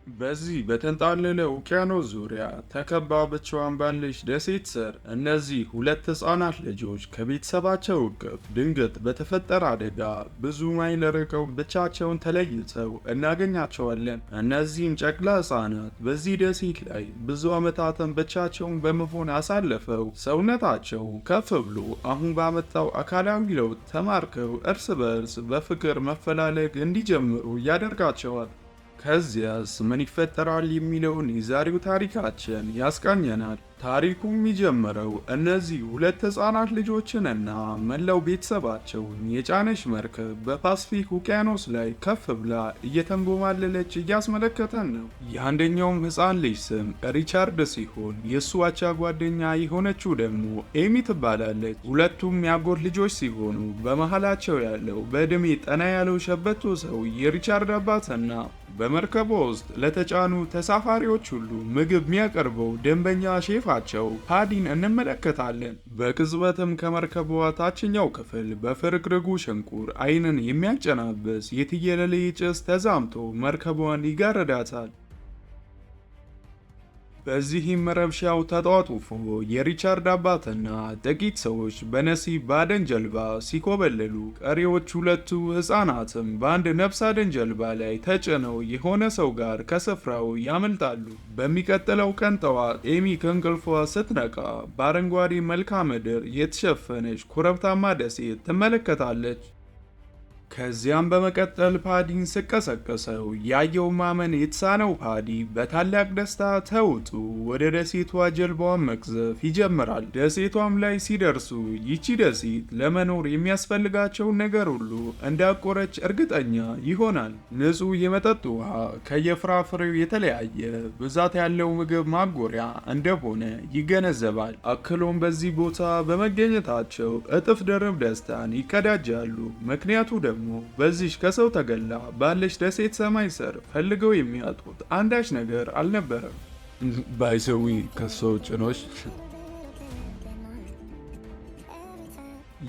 በዚህ በተንጣለለ ውቅያኖስ ዙሪያ ተከባ ብቻዋን ባለች ደሴት ስር እነዚህ ሁለት ሕፃናት ልጆች ከቤተሰባቸው እቅፍ ድንገት በተፈጠረ አደጋ ብዙ ማይል ርቀው ብቻቸውን ተለይተው እናገኛቸዋለን። እነዚህም ጨቅላ ሕፃናት በዚህ ደሴት ላይ ብዙ ዓመታትን ብቻቸውን በመሆን አሳልፈው ሰውነታቸው ከፍ ብሎ አሁን ባመጣው አካላዊ ለውጥ ተማርከው እርስ በእርስ በፍቅር መፈላለግ እንዲጀምሩ ያደርጋቸዋል። ከዚያስ ምን ይፈጠራል የሚለውን የዛሬው ታሪካችን ያስቃኘናል። ታሪኩ የሚጀምረው እነዚህ ሁለት ሕፃናት ልጆችንና መላው ቤተሰባቸውን የጫነች መርከብ በፓስፊክ ውቅያኖስ ላይ ከፍ ብላ እየተንጎማለለች እያስመለከተን ነው። የአንደኛውም ሕፃን ልጅ ስም ሪቻርድ ሲሆን የእሱ አቻ ጓደኛ የሆነችው ደግሞ ኤሚ ትባላለች። ሁለቱም ያጎት ልጆች ሲሆኑ በመሃላቸው ያለው በዕድሜ ጠና ያለው ሸበቶ ሰው የሪቻርድ አባትና በመርከቧ ውስጥ ለተጫኑ ተሳፋሪዎች ሁሉ ምግብ የሚያቀርበው ደንበኛ ሼፋቸው ፓዲን እንመለከታለን። በቅጽበትም ከመርከቧ ታችኛው ክፍል በፍርግርጉ ሽንቁር ዓይንን የሚያጨናብስ የትየለሌ ጭስ ተዛምቶ መርከቧን ይጋርዳታል። በዚህም ረብሻው ተጧጡፎ የሪቻርድ አባትና ጥቂት ሰዎች በነሲብ በአደን ጀልባ ሲኮበለሉ፣ ቀሪዎች ሁለቱ ሕፃናትም በአንድ ነፍስ አደን ጀልባ ላይ ተጭነው የሆነ ሰው ጋር ከስፍራው ያመልጣሉ። በሚቀጥለው ቀን ጠዋት ኤሚ ከእንቅልፏ ስትነቃ በአረንጓዴ መልክዓ ምድር የተሸፈነች ኮረብታማ ደሴት ትመለከታለች። ከዚያም በመቀጠል ፓዲን ስቀሰቀሰው ያየው ማመን የተሳነው ፓዲ በታላቅ ደስታ ተውጡ ወደ ደሴቷ ጀልባዋን መቅዘፍ ይጀምራል። ደሴቷም ላይ ሲደርሱ ይቺ ደሴት ለመኖር የሚያስፈልጋቸውን ነገር ሁሉ እንዳቆረች እርግጠኛ ይሆናል። ንጹህ የመጠጥ ውሃ፣ ከየፍራፍሬው የተለያየ ብዛት ያለው ምግብ ማጎሪያ እንደሆነ ይገነዘባል። አክሎም በዚህ ቦታ በመገኘታቸው እጥፍ ድርብ ደስታን ይቀዳጃሉ። ምክንያቱ ደግሞ በዚህ ከሰው ተገላ ባለች ደሴት ሰማይ ስር ፈልገው የሚያጡት አንዳች ነገር አልነበረም። ባይሰዊ ከሰው ጭኖች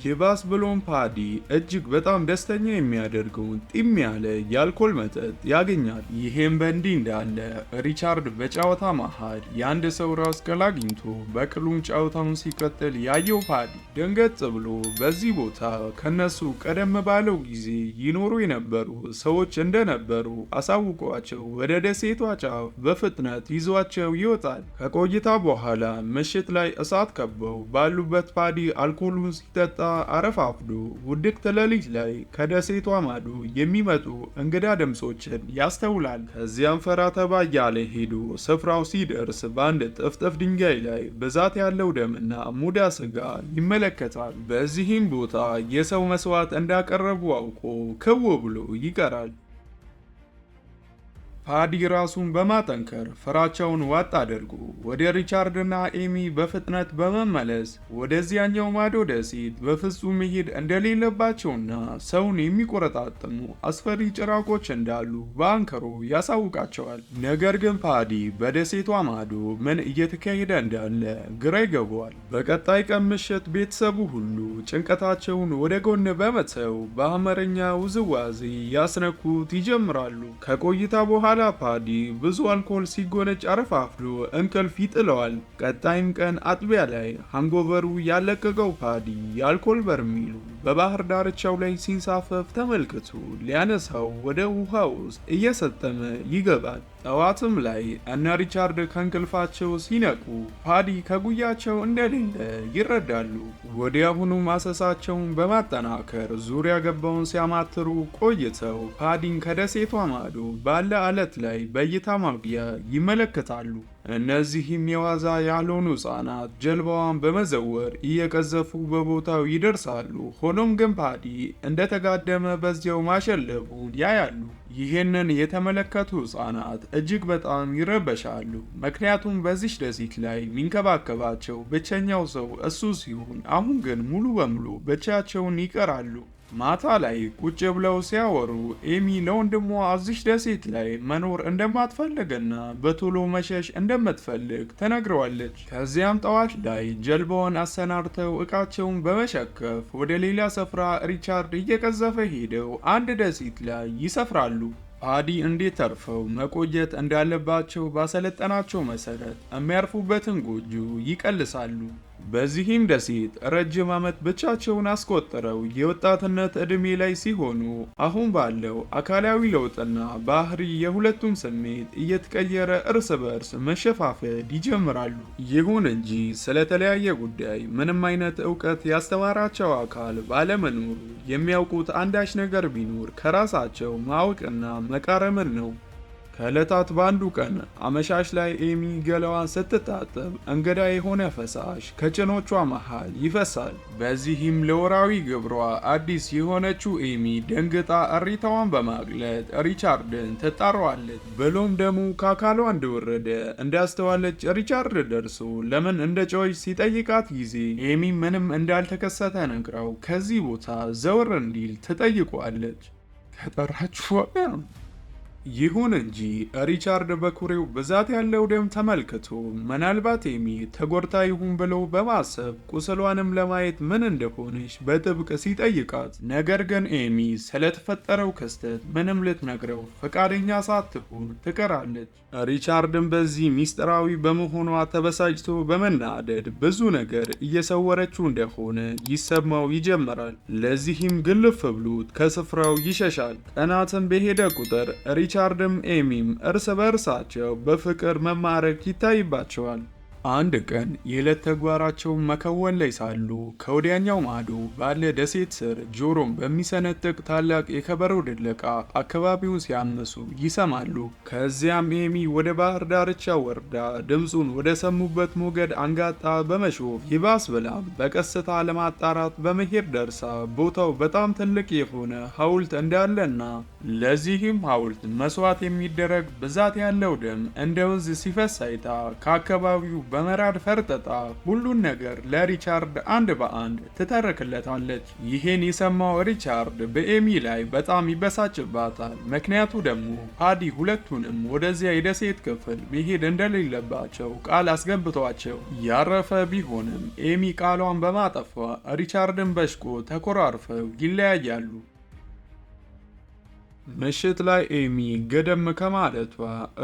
ይባስ ብሎም ፓዲ እጅግ በጣም ደስተኛ የሚያደርገውን ጢም ያለ የአልኮል መጠጥ ያገኛል። ይህም በእንዲህ እንዳለ ሪቻርድ በጨዋታ መሃል የአንድ ሰው ራስ ቅል አግኝቶ በቅሉም ጨዋታውን ሲቀጥል ያየው ፓዲ ደንገጥ ብሎ በዚህ ቦታ ከነሱ ቀደም ባለው ጊዜ ይኖሩ የነበሩ ሰዎች እንደነበሩ አሳውቋቸው ወደ ደሴቷ ጫፍ በፍጥነት ይዟቸው ይወጣል። ከቆይታ በኋላ ምሽት ላይ እሳት ከበው ባሉበት ፓዲ አልኮሉን ሲጠጣ አረፋፍዶ ውድቅት ሌሊት ላይ ከደሴቷ ማዶ የሚመጡ እንግዳ ድምጾችን ያስተውላል። ከዚያም ፈራ ተባ እያለ ሄዶ ስፍራው ሲደርስ በአንድ ጥፍጥፍ ድንጋይ ላይ ብዛት ያለው ደምና ሙዳ ስጋ ይመለከታል። በዚህም ቦታ የሰው መስዋዕት እንዳቀረቡ አውቆ ክው ብሎ ይቀራል። ፓዲ ራሱን በማጠንከር ፍራቻውን ዋጥ አድርጎ ወደ ሪቻርድና ኤሚ በፍጥነት በመመለስ ወደዚያኛው ማዶ ደሴት በፍጹም መሄድ እንደሌለባቸውና ሰውን የሚቆረጣጥሙ አስፈሪ ጭራቆች እንዳሉ በአንክሮ ያሳውቃቸዋል። ነገር ግን ፓዲ በደሴቷ ማዶ ምን እየተካሄደ እንዳለ ግራ ይገባዋል። በቀጣይ ቀን ምሽት ቤተሰቡ ሁሉ ጭንቀታቸውን ወደ ጎን በመተው በአመረኛ ውዝዋዜ ያስነኩት ይጀምራሉ። ከቆይታ በኋላ ፓዲ ብዙ አልኮል ሲጎነጭ አረፋፍዶ እንቅልፍ ይጥለዋል። ቀጣይም ቀን አጥቢያ ላይ ሃንጎቨሩ ያለቀቀው ፓዲ የአልኮል በርሚሉ በባህር ዳርቻው ላይ ሲንሳፈፍ ተመልክቶ ሊያነሳው ወደ ውሃ ውስጥ እየሰጠመ ይገባል። ጠዋትም ላይ እነ ሪቻርድ ከእንቅልፋቸው ሲነቁ ፓዲ ከጉያቸው እንደሌለ ይረዳሉ። ወዲያውኑ ማሰሳቸውን በማጠናከር ዙሪያ ገባውን ሲያማትሩ ቆይተው ፓዲን ከደሴቷ ማዶ ባለ አለት ላይ በእይታ ማጉያ ይመለከታሉ። እነዚህም የዋዛ ያልሆኑ ሕፃናት ጀልባዋን በመዘወር እየቀዘፉ በቦታው ይደርሳሉ። ሆኖም ግን ፓዲ እንደተጋደመ በዚያው ማሸለቡን ያያሉ። ይህንን የተመለከቱ ሕፃናት እጅግ በጣም ይረበሻሉ። ምክንያቱም በዚች ደሴት ላይ የሚንከባከባቸው ብቸኛው ሰው እሱ ሲሆን፣ አሁን ግን ሙሉ በሙሉ ብቻቸውን ይቀራሉ። ማታ ላይ ቁጭ ብለው ሲያወሩ ኤሚ ለወንድሟ እዚች ደሴት ላይ መኖር እንደማትፈልግና በቶሎ መሸሽ እንደምትፈልግ ተነግረዋለች። ከዚያም ጠዋት ላይ ጀልባውን አሰናድተው እቃቸውን በመሸከፍ ወደ ሌላ ስፍራ ሪቻርድ እየቀዘፈ ሄደው አንድ ደሴት ላይ ይሰፍራሉ። ፓዲ እንዴት ተርፈው መቆየት እንዳለባቸው ባሰለጠናቸው መሰረት የሚያርፉበትን ጎጆ ይቀልሳሉ። በዚህም ደሴት ረጅም ዓመት ብቻቸውን አስቆጥረው የወጣትነት ዕድሜ ላይ ሲሆኑ አሁን ባለው አካላዊ ለውጥና ባህሪ የሁለቱም ስሜት እየተቀየረ እርስ በርስ መሸፋፈድ ይጀምራሉ። ይሁን እንጂ ስለተለያየ ጉዳይ ምንም አይነት ዕውቀት ያስተማራቸው አካል ባለመኖሩ የሚያውቁት አንዳች ነገር ቢኖር ከራሳቸው ማወቅና መቃረምን ነው። ከዕለታት በአንዱ ቀን አመሻሽ ላይ ኤሚ ገላዋን ስትታጠብ እንግዳ የሆነ ፈሳሽ ከጭኖቿ መሃል ይፈሳል። በዚህም ለወራዊ ግብሯ አዲስ የሆነችው ኤሚ ደንግጣ እሪታዋን በማግለጥ ሪቻርድን ትጣራዋለች። ብሎም ደሙ ከአካሏ እንደወረደ እንዳስተዋለች ሪቻርድ ደርሶ ለምን እንደጮኸች ሲጠይቃት ጊዜ ኤሚ ምንም እንዳልተከሰተ ነግራው ከዚህ ቦታ ዘወር እንዲል ትጠይቋለች። ከጠራችሁ ይሁን እንጂ ሪቻርድ በኩሬው ብዛት ያለው ደም ተመልክቶ ምናልባት ኤሚ ተጎድታ ይሁን ብሎ በማሰብ ቁስሏንም ለማየት ምን እንደሆነች በጥብቅ ሲጠይቃት፣ ነገር ግን ኤሚ ስለተፈጠረው ክስተት ምንም ልትነግረው ፈቃደኛ ሳትሆን ትቀራለች። ሪቻርድም በዚህ ሚስጥራዊ በመሆኗ ተበሳጭቶ በመናደድ ብዙ ነገር እየሰወረችው እንደሆነ ይሰማው ይጀምራል። ለዚህም ግልፍ ብሎት ከስፍራው ይሸሻል። ቀናትን በሄደ ቁጥር ሪቻርድም ኤሚም እርስ በእርሳቸው በፍቅር መማረክ ይታይባቸዋል። አንድ ቀን የዕለት ተግባራቸውን መከወን ላይ ሳሉ ከወዲያኛው ማዶ ባለ ደሴት ስር ጆሮም በሚሰነጥቅ ታላቅ የከበሮ ድለቃ አካባቢውን ሲያምሱ ይሰማሉ። ከዚያም ኤሚ ወደ ባህር ዳርቻ ወርዳ ድምፁን ወደ ሰሙበት ሞገድ አንጋጣ በመሾፍ ይባስ ብላም በቀስታ ለማጣራት በመሄድ ደርሳ ቦታው በጣም ትልቅ የሆነ ሐውልት እንዳለና ለዚህም ሐውልት መስዋዕት የሚደረግ ብዛት ያለው ደም እንደ ወንዝ ሲፈስ አይታ ከአካባቢው በመራድ ፈርጠጣ ሁሉን ነገር ለሪቻርድ አንድ በአንድ ትተርክለታለች። ይሄን የሰማው ሪቻርድ በኤሚ ላይ በጣም ይበሳጭባታል። ምክንያቱ ደግሞ ፓዲ ሁለቱንም ወደዚያ የደሴት ክፍል መሄድ እንደሌለባቸው ቃል አስገብቷቸው ያረፈ ቢሆንም ኤሚ ቃሏን በማጠፏ ሪቻርድን በሽቆ ተኮራርፈው ይለያያሉ። ምሽት ላይ ኤሚ ገደም ከማለቷ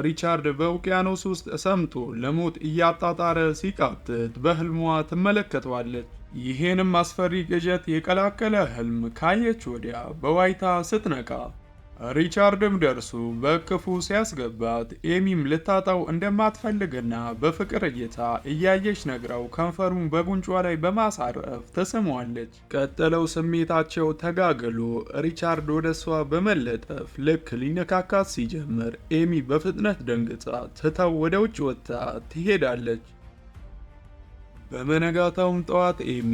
ሪቻርድ በውቅያኖስ ውስጥ ሰምጦ ለሞት እያጣጣረ ሲቃትት በህልሟ ትመለከተዋለች። ይሄንም አስፈሪ ቅዠት የቀላቀለ ህልም ካየች ወዲያ በዋይታ ስትነቃ ሪቻርድም ደርሶ በእቅፉ ሲያስገባት ኤሚም ልታጣው እንደማትፈልግና በፍቅር እይታ እያየች ነግራው ከንፈሩን በጉንጯ ላይ በማሳረፍ ተስሟለች። ቀጥለው ስሜታቸው ተጋግሎ ሪቻርድ ወደ እሷ በመለጠፍ ልክ ሊነካካት ሲጀምር ኤሚ በፍጥነት ደንግጣ ትታው ወደ ውጭ ወጥታ ትሄዳለች። በመነጋታውም ጠዋት ኤሚ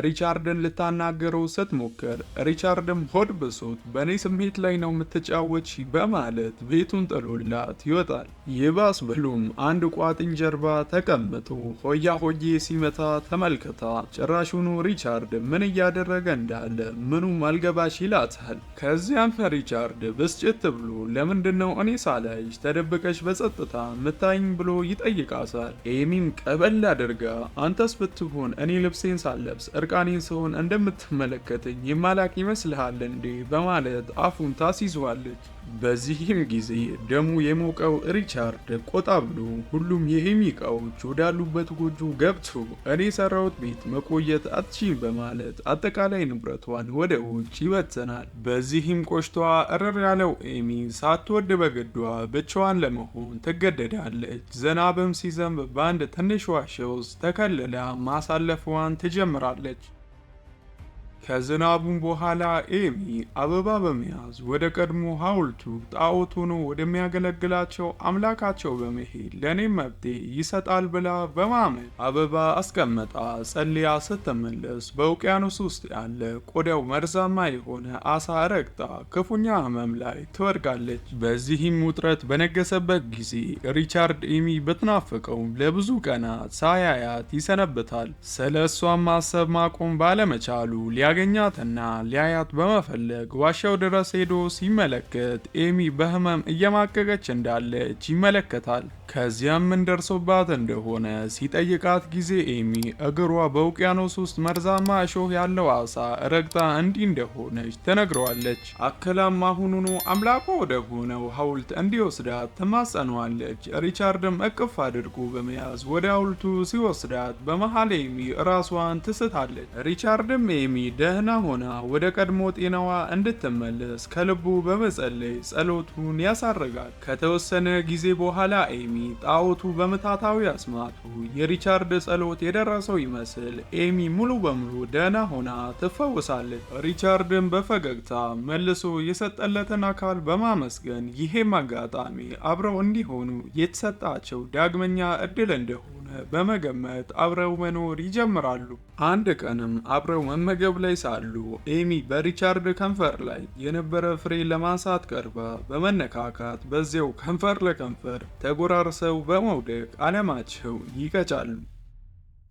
ሪቻርድን ልታናገረው ስትሞክር ሪቻርድም ሆድ ብሶት በእኔ ስሜት ላይ ነው የምትጫወች በማለት ቤቱን ጥሎላት ይወጣል። ይባስ ብሎም አንድ ቋጥኝ ጀርባ ተቀምጦ ሆያ ሆዬ ሲመታ ተመልክታ ጭራሹኑ ሪቻርድ ምን እያደረገ እንዳለ ምኑም አልገባሽ ይላታል። ከዚያም ሪቻርድ ብስጭት ብሎ ለምንድነው እኔ ሳላይሽ ተደብቀሽ በጸጥታ ምታይኝ ብሎ ይጠይቃታል። ኤሚም ቀበል አድርጋ አንተስ ብትሆን እኔ ልብሴን ሳለብስ እርቃኔን ስሆን እንደምትመለከተኝ የማላቅ ይመስልሃል እንዴ በማለት አፉን ታስይዘዋለች። በዚህም ጊዜ ደሙ የሞቀው ሪቻርድ ቆጣ ብሎ ሁሉም የኤሚ ዕቃዎች ወዳሉበት ጎጆ ገብቶ እኔ ሰራሁት ቤት መቆየት አትችይም በማለት አጠቃላይ ንብረቷን ወደ ውጭ ይበተናል። በዚህም ቆሽቷ እርር ያለው ኤሚ ሳትወድ በግዷ ብቻዋን ለመሆን ትገደዳለች። ዝናብም ሲዘንብ በአንድ ትንሽ ዋሻ ውስጥ ተከልላ ማሳለፏን ትጀምራለች። ከዝናቡም በኋላ ኤሚ አበባ በመያዝ ወደ ቀድሞ ሐውልቱ ጣዖት ሆኖ ወደሚያገለግላቸው አምላካቸው በመሄድ ለእኔም መብቴ ይሰጣል ብላ በማመን አበባ አስቀምጣ ጸልያ ስትመለስ በውቅያኖስ ውስጥ ያለ ቆዳው መርዛማ የሆነ አሳ ረግጣ ክፉኛ ሕመም ላይ ትወድቃለች። በዚህም ውጥረት በነገሰበት ጊዜ ሪቻርድ ኤሚ በትናፍቀው ለብዙ ቀናት ሳያያት ይሰነብታል። ስለ እሷም ማሰብ ማቆም ባለመቻሉ ሊያገኛትና ሊያያት በመፈለግ ዋሻው ድረስ ሄዶ ሲመለከት ኤሚ በህመም እየማቀቀች እንዳለች ይመለከታል። ከዚያም ምን ደርሶባት እንደሆነ ሲጠይቃት ጊዜ ኤሚ እግሯ በውቅያኖስ ውስጥ መርዛማ እሾህ ያለው አሳ ረግጣ እንዲህ እንደሆነች ተነግረዋለች። አክላም አሁኑኑ አምላኳ ወደ ሆነው ሐውልት እንዲወስዳት ትማጸነዋለች። ሪቻርድም እቅፍ አድርጎ በመያዝ ወደ ሐውልቱ ሲወስዳት በመሃል ኤሚ ራሷን ትስታለች። ሪቻርድም ኤሚ ደህና ሆና ወደ ቀድሞ ጤናዋ እንድትመለስ ከልቡ በመጸለይ ጸሎቱን ያሳርጋል። ከተወሰነ ጊዜ በኋላ ኤሚ ጣዖቱ በምታታዊ አስማቱ የሪቻርድ ጸሎት የደረሰው ይመስል ኤሚ ሙሉ በሙሉ ደህና ሆና ትፈወሳለች። ሪቻርድን በፈገግታ መልሶ የሰጠለትን አካል በማመስገን ይሄም አጋጣሚ አብረው እንዲሆኑ የተሰጣቸው ዳግመኛ እድል እንደሆነ በመገመት አብረው መኖር ይጀምራሉ። አንድ ቀንም አብረው መመገብ ላይ ሳሉ ኤሚ በሪቻርድ ከንፈር ላይ የነበረ ፍሬ ለማንሳት ቀርባ በመነካካት በዚያው ከንፈር ለከንፈር ተጎራርሰው በመውደቅ አለማቸው ይቀጫሉ።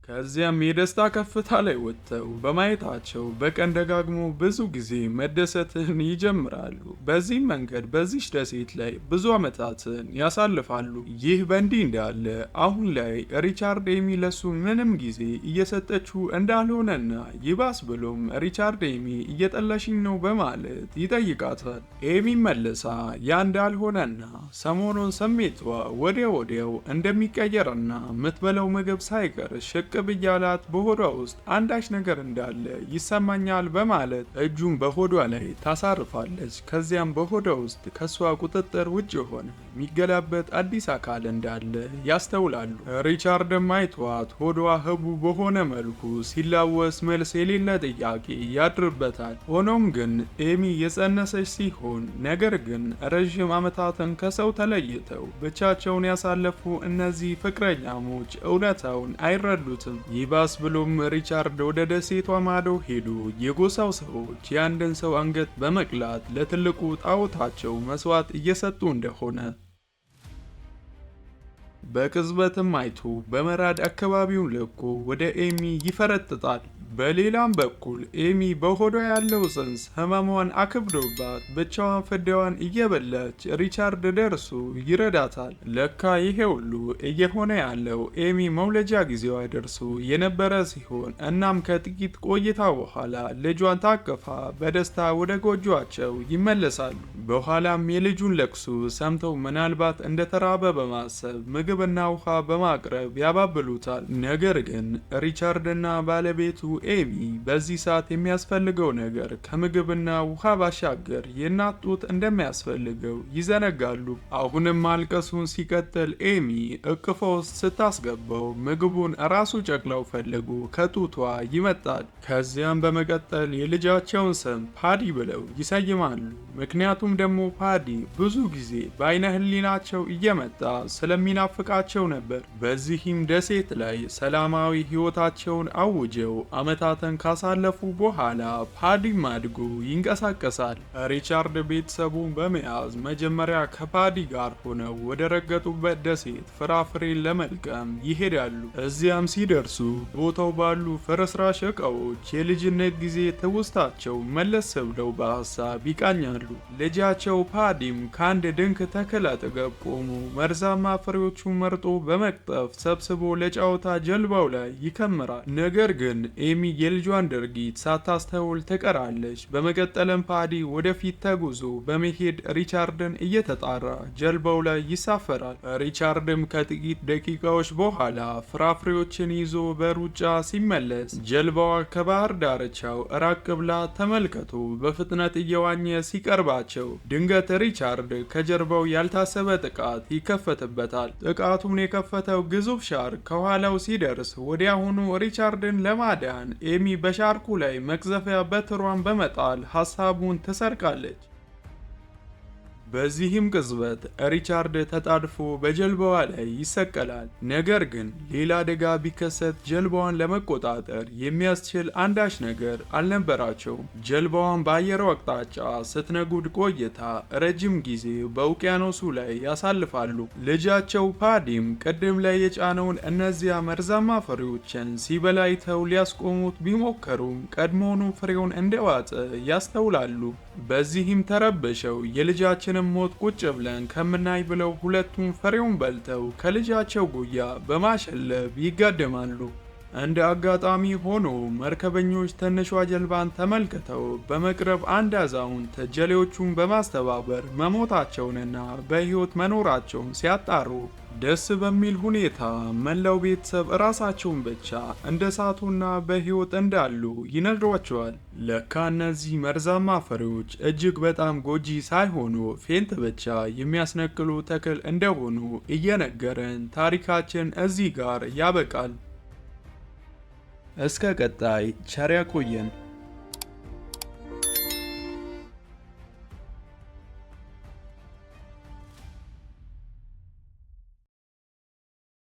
ከዚያም የደስታ ከፍታ ላይ ወጥተው በማየታቸው በቀን ደጋግሞ ብዙ ጊዜ መደሰትን ይጀምራሉ። በዚህም መንገድ በዚች ደሴት ላይ ብዙ ዓመታትን ያሳልፋሉ። ይህ በእንዲህ እንዳለ አሁን ላይ ሪቻርድ ኤሚ ለሱ ምንም ጊዜ እየሰጠችው እንዳልሆነና ይባስ ብሎም ሪቻርድ ኤሚ እየጠላሽኝ ነው በማለት ይጠይቃታል። ኤሚ መልሳ ያ እንዳልሆነና ሰሞኑን ስሜቷ ወዲያው እንደሚቀየርና ምትበላው ምግብ ሳይቀር ሽቅ ብያላት በሆዷ ውስጥ አንዳች ነገር እንዳለ ይሰማኛል በማለት እጁን በሆዷ ላይ ታሳርፋለች። ከዚያም በሆዷ ውስጥ ከሷ ቁጥጥር ውጭ የሆነ የሚገላበጥ አዲስ አካል እንዳለ ያስተውላሉ። ሪቻርድም አይቷት ሆዷ ህቡ በሆነ መልኩ ሲላወስ መልስ የሌለ ጥያቄ ያድርበታል። ሆኖም ግን ኤሚ የጸነሰች ሲሆን ነገር ግን ረዥም ዓመታትን ከሰው ተለይተው ብቻቸውን ያሳለፉ እነዚህ ፍቅረኛሞች እውነታውን አይረዱትም። ይባስ ብሎም ሪቻርድ ወደ ደሴቷ ማዶ ሄዶ የጎሳው ሰዎች የአንድን ሰው አንገት በመቅላት ለትልቁ ጣዖታቸው መስዋዕት እየሰጡ እንደሆነ በቅጽበትም አይቶ በመራድ አካባቢውን ለቆ ወደ ኤሚ ይፈረጥጣል። በሌላም በኩል ኤሚ በሆዷ ያለው ጽንስ ህመሟን አክብዶባት ብቻዋን ፍዳዋን እየበላች ሪቻርድ ደርሶ ይረዳታል። ለካ ይሄ ሁሉ እየሆነ ያለው ኤሚ መውለጃ ጊዜዋ ደርሶ የነበረ ሲሆን እናም ከጥቂት ቆይታ በኋላ ልጇን ታቅፋ በደስታ ወደ ጎጆአቸው ይመለሳሉ። በኋላም የልጁን ለቅሶ ሰምተው ምናልባት እንደተራበ በማሰብ ምግብና ውሃ በማቅረብ ያባብሉታል። ነገር ግን ሪቻርድና ባለቤቱ ኤሚ በዚህ ሰዓት የሚያስፈልገው ነገር ከምግብና ውሃ ባሻገር የእናት ጡት እንደሚያስፈልገው ይዘነጋሉ። አሁንም ማልቀሱን ሲቀጥል ኤሚ እቅፏ ውስጥ ስታስገባው ምግቡን ራሱ ጨቅላው ፈልጎ ከጡቷ ይመጣል። ከዚያም በመቀጠል የልጃቸውን ስም ፓዲ ብለው ይሰይማሉ። ምክንያቱም ደግሞ ፓዲ ብዙ ጊዜ በአይነ ህሊናቸው እየመጣ ስለሚናፍቃቸው ነበር። በዚህም ደሴት ላይ ሰላማዊ ህይወታቸውን አውጀው ዓመታትን ካሳለፉ በኋላ ፓዲም አድጎ ይንቀሳቀሳል። ሪቻርድ ቤተሰቡን በመያዝ መጀመሪያ ከፓዲ ጋር ሆነው ወደ ረገጡበት ደሴት ፍራፍሬን ለመልቀም ይሄዳሉ። እዚያም ሲደርሱ ቦታው ባሉ ፍርስራሽ ዕቃዎች የልጅነት ጊዜ ትውስታቸው መለስ ብለው በሀሳብ ይቃኛሉ። ልጃቸው ፓዲም ከአንድ ድንክ ተክል አጠገብ ቆሞ መርዛማ ፍሬዎቹን መርጦ በመቅጠፍ ሰብስቦ ለጨዋታ ጀልባው ላይ ይከምራል። ነገር ግን ኤሚ የልጇን ድርጊት ሳታስተውል ትቀራለች። በመቀጠልም ፓዲ ወደፊት ተጉዞ በመሄድ ሪቻርድን እየተጣራ ጀልባው ላይ ይሳፈራል። ሪቻርድም ከጥቂት ደቂቃዎች በኋላ ፍራፍሬዎችን ይዞ በሩጫ ሲመለስ ጀልባዋ ከባህር ዳርቻው ራቅ ብላ ተመልክቶ በፍጥነት እየዋኘ ሲቀርባቸው ድንገት ሪቻርድ ከጀርባው ያልታሰበ ጥቃት ይከፈትበታል። ጥቃቱን የከፈተው ግዙፍ ሻርክ ከኋላው ሲደርስ ወዲያውኑ ሪቻርድን ለማዳን ኤሚ በሻርኩ ላይ መቅዘፊያ በትሯን በመጣል ሀሳቡን ትሰርቃለች። በዚህም ቅጽበት ሪቻርድ ተጣድፎ በጀልባዋ ላይ ይሰቀላል። ነገር ግን ሌላ አደጋ ቢከሰት ጀልባዋን ለመቆጣጠር የሚያስችል አንዳች ነገር አልነበራቸውም። ጀልባዋን በአየሩ አቅጣጫ ስትነጉድ ቆይታ ረጅም ጊዜ በውቅያኖሱ ላይ ያሳልፋሉ። ልጃቸው ፓዲም ቅድም ላይ የጫነውን እነዚያ መርዛማ ፍሬዎችን ሲበላይተው ሊያስቆሙት ቢሞከሩም ቀድሞውኑ ፍሬውን እንደዋጠ ያስተውላሉ። በዚህም ተረበሸው የልጃችንን ሞት ቁጭ ብለን ከምናይ ብለው ሁለቱም ፍሬውን በልተው ከልጃቸው ጉያ በማሸለብ ይጋደማሉ። እንደ አጋጣሚ ሆኖ መርከበኞች ትንሿ ጀልባን ተመልክተው በመቅረብ አንድ አዛውንት ጀሌዎቹን በማስተባበር መሞታቸውንና በሕይወት መኖራቸውን ሲያጣሩ ደስ በሚል ሁኔታ መላው ቤተሰብ ራሳቸውን ብቻ እንደ ሳቱና በሕይወት እንዳሉ ይነግሯቸዋል። ለካ እነዚህ መርዛማ ፍሬዎች እጅግ በጣም ጎጂ ሳይሆኑ ፌንት ብቻ የሚያስነቅሉ ተክል እንደሆኑ እየነገረን ታሪካችን እዚህ ጋር ያበቃል። እስከ ቀጣይ ቸር ያቆየን።